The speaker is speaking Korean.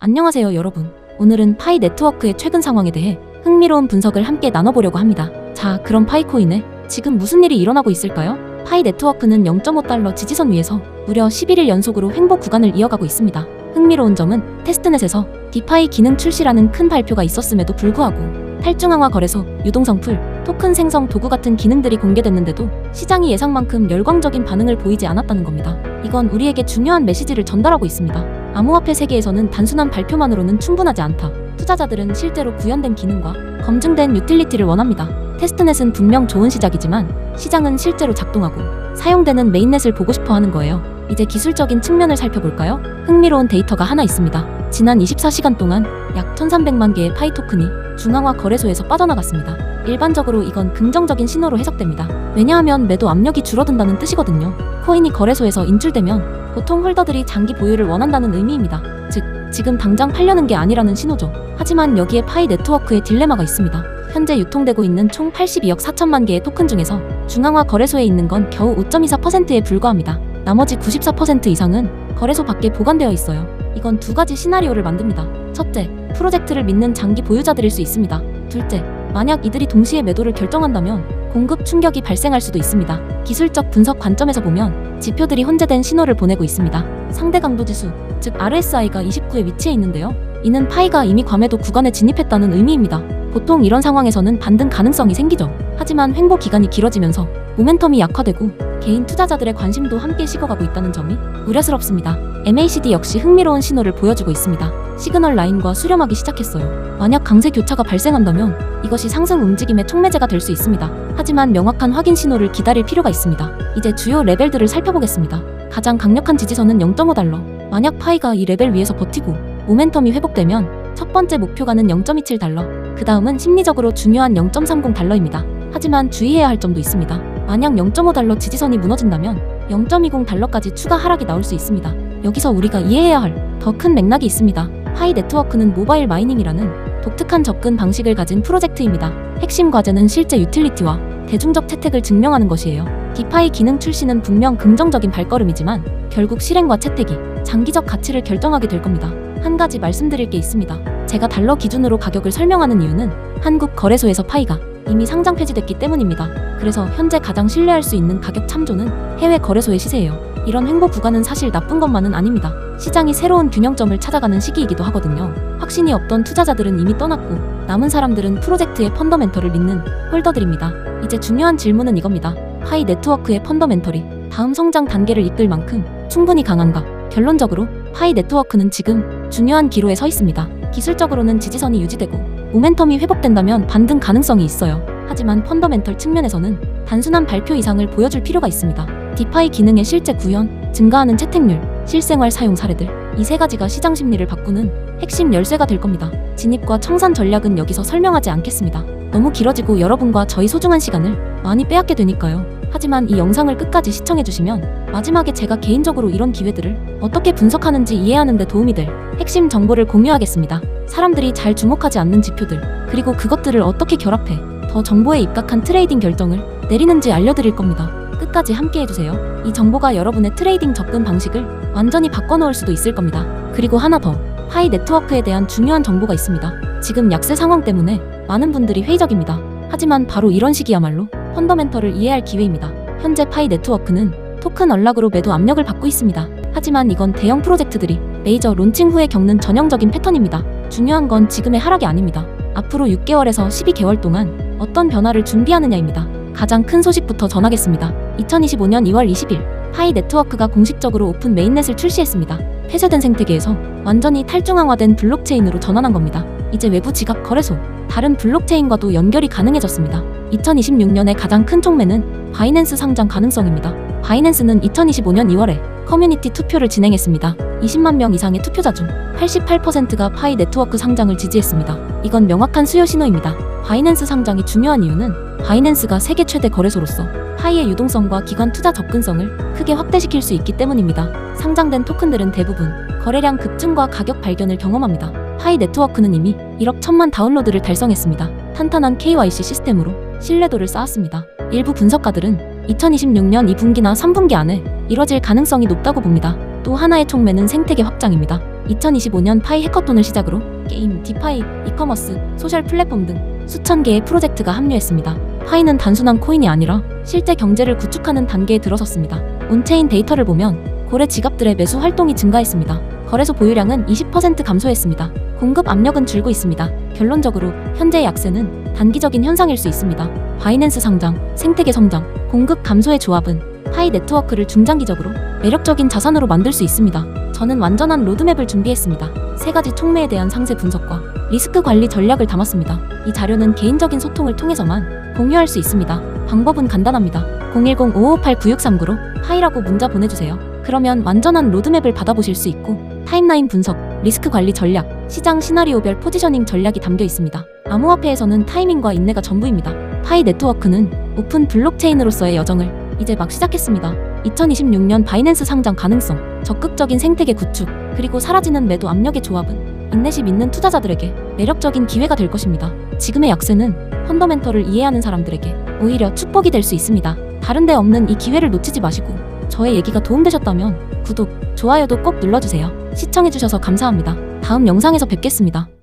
안녕하세요 여러분. 오늘은 파이 네트워크의 최근 상황에 대해 흥미로운 분석을 함께 나눠보려고 합니다. 자, 그럼 파이코인에 지금 무슨 일이 일어나고 있을까요? 파이 네트워크는 0.5달러 지지선 위에서 무려 11일 연속으로 횡보 구간을 이어가고 있습니다. 흥미로운 점은 테스트넷에서 디파이 기능 출시라는 큰 발표가 있었음에도 불구하고 탈중앙화 거래소, 유동성 풀, 토큰 생성 도구 같은 기능들이 공개됐는데도 시장이 예상만큼 열광적인 반응을 보이지 않았다는 겁니다. 이건 우리에게 중요한 메시지를 전달하고 있습니다. 암호화폐 세계에서는 단순한 발표만으로는 충분하지 않다. 투자자들은 실제로 구현된 기능과 검증된 유틸리티를 원합니다. 테스트넷은 분명 좋은 시작이지만 시장은 실제로 작동하고 사용되는 메인넷을 보고 싶어 하는 거예요. 이제 기술적인 측면을 살펴볼까요? 흥미로운 데이터가 하나 있습니다. 지난 24시간 동안 약 1300만 개의 파이 토큰이 중앙화 거래소에서 빠져나갔습니다. 일반적으로 이건 긍정적인 신호로 해석됩니다. 왜냐하면 매도 압력이 줄어든다는 뜻이거든요. 코인이 거래소에서 인출되면 보통 홀더들이 장기 보유를 원한다는 의미입니다. 즉, 지금 당장 팔려는 게 아니라는 신호죠. 하지만 여기에 파이 네트워크의 딜레마가 있습니다. 현재 유통되고 있는 총 82억 4천만 개의 토큰 중에서 중앙화 거래소에 있는 건 겨우 5.24%에 불과합니다. 나머지 94% 이상은 거래소 밖에 보관되어 있어요. 이건 두 가지 시나리오를 만듭니다. 첫째, 프로젝트를 믿는 장기 보유자들일 수 있습니다. 둘째, 만약 이들이 동시에 매도를 결정한다면 공급 충격이 발생할 수도 있습니다. 기술적 분석 관점에서 보면 지표들이 혼재된 신호를 보내고 있습니다. 상대 강도 지수, 즉 RSI가 29에 위치해 있는데요. 이는 파이가 이미 과매도 구간에 진입했다는 의미입니다. 보통 이런 상황에서는 반등 가능성이 생기죠. 하지만 횡보 기간이 길어지면서 모멘텀이 약화되고 개인 투자자들의 관심도 함께 식어가고 있다는 점이 우려스럽습니다. MACD 역시 흥미로운 신호를 보여주고 있습니다. 시그널 라인과 수렴하기 시작했어요. 만약 강세 교차가 발생한다면 이것이 상승 움직임의 촉매제가 될 수 있습니다. 하지만 명확한 확인 신호를 기다릴 필요가 있습니다. 이제 주요 레벨들을 살펴보겠습니다. 가장 강력한 지지선은 0.5달러. 만약 파이가 이 레벨 위에서 버티고 모멘텀이 회복되면 첫 번째 목표가는 0.27달러. 그 다음은 심리적으로 중요한 0.30달러입니다. 하지만 주의해야 할 점도 있습니다. 만약 0.5달러 지지선이 무너진다면 0.20달러까지 추가 하락이 나올 수 있습니다. 여기서 우리가 이해해야 할 더 큰 맥락이 있습니다. 파이 네트워크는 모바일 마이닝이라는 독특한 접근 방식을 가진 프로젝트입니다. 핵심 과제는 실제 유틸리티와 대중적 채택을 증명하는 것이에요. 디파이 기능 출시는 분명 긍정적인 발걸음이지만 결국 실행과 채택이 장기적 가치를 결정하게 될 겁니다. 한 가지 말씀드릴 게 있습니다. 제가 달러 기준으로 가격을 설명하는 이유는 한국 거래소에서 파이가 이미 상장 폐지됐기 때문입니다. 그래서 현재 가장 신뢰할 수 있는 가격 참조는 해외 거래소의 시세예요. 이런 횡보 구간은 사실 나쁜 것만은 아닙니다. 시장이 새로운 균형점을 찾아가는 시기이기도 하거든요. 확신이 없던 투자자들은 이미 떠났고 남은 사람들은 프로젝트의 펀더멘털을 믿는 홀더들입니다. 이제 중요한 질문은 이겁니다. 파이 네트워크의 펀더멘털이 다음 성장 단계를 이끌 만큼 충분히 강한가? 결론적으로 파이 네트워크는 지금 중요한 기로에 서 있습니다. 기술적으로는 지지선이 유지되고 모멘텀이 회복된다면 반등 가능성이 있어요. 하지만 펀더멘털 측면에서는 단순한 발표 이상을 보여줄 필요가 있습니다. 디파이 기능의 실제 구현, 증가하는 채택률, 실생활 사용 사례들, 이 세 가지가 시장 심리를 바꾸는 핵심 열쇠가 될 겁니다. 진입과 청산 전략은 여기서 설명하지 않겠습니다. 너무 길어지고 여러분과 저희 소중한 시간을 많이 빼앗게 되니까요. 하지만 이 영상을 끝까지 시청해주시면 마지막에 제가 개인적으로 이런 기회들을 어떻게 분석하는지 이해하는 데 도움이 될 핵심 정보를 공유하겠습니다. 사람들이 잘 주목하지 않는 지표들, 그리고 그것들을 어떻게 결합해 더 정보에 입각한 트레이딩 결정을 내리는지 알려드릴 겁니다. 끝까지 함께해주세요. 이 정보가 여러분의 트레이딩 접근 방식을 완전히 바꿔놓을 수도 있을 겁니다. 그리고 하나 더, 파이 네트워크에 대한 중요한 정보가 있습니다. 지금 약세 상황 때문에 많은 분들이 회의적입니다. 하지만 바로 이런 시기야말로 펀더멘털을 이해할 기회입니다. 현재 파이 네트워크는 토큰 언락으로 매도 압력을 받고 있습니다. 하지만 이건 대형 프로젝트들이 메이저 론칭 후에 겪는 전형적인 패턴입니다. 중요한 건 지금의 하락이 아닙니다. 앞으로 6개월에서 12개월 동안 어떤 변화를 준비하느냐입니다. 가장 큰 소식부터 전하겠습니다. 2025년 2월 20일 파이 네트워크가 공식적으로 오픈 메인넷을 출시했습니다. 폐쇄된 생태계에서 완전히 탈중앙화된 블록체인으로 전환한 겁니다. 이제 외부 지갑 거래소, 다른 블록체인과도 연결이 가능해졌습니다. 2026년의 가장 큰 촉매는 바이낸스 상장 가능성입니다. 바이낸스는 2025년 2월에 커뮤니티 투표를 진행했습니다. 20만 명 이상의 투표자 중 88%가 파이 네트워크 상장을 지지했습니다. 이건 명확한 수요 신호입니다. 바이낸스 상장이 중요한 이유는 바이낸스가 세계 최대 거래소로서 파이의 유동성과 기관 투자 접근성을 크게 확대시킬 수 있기 때문입니다. 상장된 토큰들은 대부분 거래량 급증과 가격 발견을 경험합니다. 파이 네트워크는 이미 1억 1천만 다운로드를 달성했습니다. 탄탄한 KYC 시스템으로 신뢰도를 쌓았습니다. 일부 분석가들은 2026년 2분기나 3분기 안에 이뤄질 가능성이 높다고 봅니다. 또 하나의 촉매는 생태계 확장입니다. 2025년 파이 해커톤을 시작으로 게임, 디파이, 이커머스, 소셜 플랫폼 등 수천 개의 프로젝트가 합류했습니다. 파이는 단순한 코인이 아니라 실제 경제를 구축하는 단계에 들어섰습니다. 온체인 데이터를 보면 고래 지갑들의 매수 활동이 증가했습니다. 거래소 보유량은 20% 감소했습니다. 공급 압력은 줄고 있습니다. 결론적으로 현재의 약세는 단기적인 현상일 수 있습니다. 바이낸스 상장, 생태계 성장, 공급 감소의 조합은 파이 네트워크를 중장기적으로 매력적인 자산으로 만들 수 있습니다. 저는 완전한 로드맵을 준비했습니다. 3가지 촉매에 대한 상세 분석과 리스크 관리 전략을 담았습니다. 이 자료는 개인적인 소통을 통해서만 공유할 수 있습니다. 방법은 간단합니다. 010-558-9639로 파이라고 문자 보내주세요. 그러면 완전한 로드맵을 받아보실 수 있고 타임라인 분석, 리스크 관리 전략, 시장 시나리오별 포지셔닝 전략이 담겨 있습니다. 암호화폐에서는 타이밍과 인내가 전부입니다. 파이 네트워크는 오픈 블록체인으로서의 여정을 이제 막 시작했습니다. 2026년 바이낸스 상장 가능성, 적극적인 생태계 구축, 그리고 사라지는 매도 압력의 조합은 인내시 믿는 투자자들에게 매력적인 기회가 될 것입니다. 지금의 약세는 펀더멘털을 이해하는 사람들에게 오히려 축복이 될 수 있습니다. 다른 데 없는 이 기회를 놓치지 마시고 저의 얘기가 도움되셨다면 구독, 좋아요도 꼭 눌러주세요. 시청해주셔서 감사합니다. 다음 영상에서 뵙겠습니다.